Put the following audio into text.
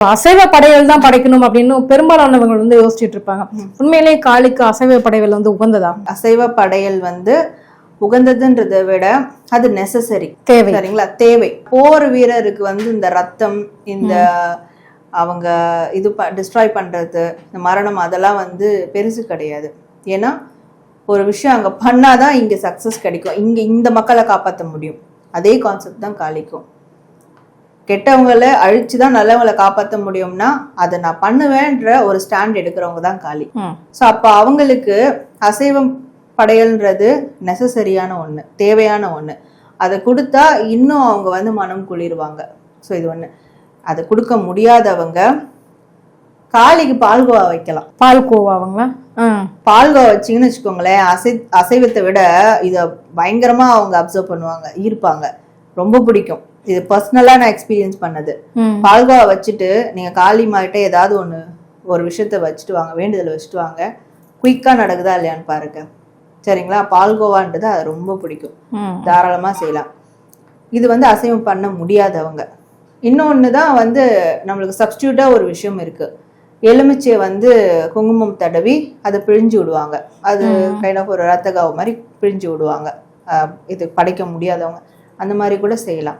அசைவ படையல் தான் படைக்கணும் அப்படின்னு பெரும்பாலானவங்க வந்து யோசிச்சுட்டு இருப்பாங்க. உண்மையிலேயே காளிக்கு அசைவ படையல் வந்து உகந்ததா? அசைவ படையல் வந்து உகந்ததுன்றதை விட அது நெசசரி, தேவை. சரிங்களா? தேவை. போர் வீரருக்கு வந்து இந்த ரத்தம், இந்த அவங்க இது டிஸ்ட்ராய் பண்றது, இந்த மரணம், அதெல்லாம் வந்து பெருசு கிடையாது. ஏன்னா ஒரு விஷயம் அங்க பண்ணாதான் இங்க சக்சஸ் கிடைக்கும், இங்க இந்த மக்களை காப்பாற்ற முடியும். அதே கான்செப்ட் தான் காளிக்கும். கெட்டவங்களை அழிச்சுதான் நல்லவங்களை காப்பாற்ற முடியும்னா அதை நான் பண்ணுவேன்ற ஒரு ஸ்டாண்ட் எடுக்கிறவங்க தான் காளி. ஸோ அப்போ அவங்களுக்கு அசைவம் படையல்ன்றது நெசசரியான ஒன்று, தேவையான ஒன்று. அதை கொடுத்தா இன்னும் அவங்க வந்து மனம் குளிருவாங்க. ஸோ இது ஒன்று. அதை கொடுக்க முடியாதவங்க காளிக்கு பால்கோவா வைக்கலாம். பால்கோவாங்களா? பால்கோவா வச்சிங்கன்னு வச்சுக்கோங்களேன், அசைவத்தை விட இதை பயங்கரமா அவங்க அப்சர்வ் பண்ணுவாங்க, ஈர்ப்பாங்க, ரொம்ப பிடிக்கும். இது பர்சனலா நான் எக்ஸ்பீரியன்ஸ் பண்ணது. பால்கோவா வச்சுட்டு நீங்க காளி மாகிட்ட ஏதாவது ஒரு விஷயத்த வச்சுட்டு வாங்க, வேண்டுதல் வச்சுட்டு வாங்க, குயிக்கா நடக்குதா இல்லையான்னு பாருங்க, சரிங்களா? பால்கோவான்றது அது ரொம்ப பிடிக்கும், தாராளமா செய்யலாம். இது வந்து அசைவம் பண்ண முடியாதவங்க. இன்னொன்னுதான் வந்து நம்மளுக்கு சப்ஸ்டியூட்டா ஒரு விஷயம் இருக்கு. எலுமிச்சை வந்து குங்குமம் தடவி அதை பிழிஞ்சு விடுவாங்க. அது கைண்ட் ஆஃப் ஒரு ரத்தகாவு மாதிரி பிழிஞ்சு விடுவாங்க. இது படைக்க முடியாதவங்க அந்த மாதிரி கூட செய்யலாம்.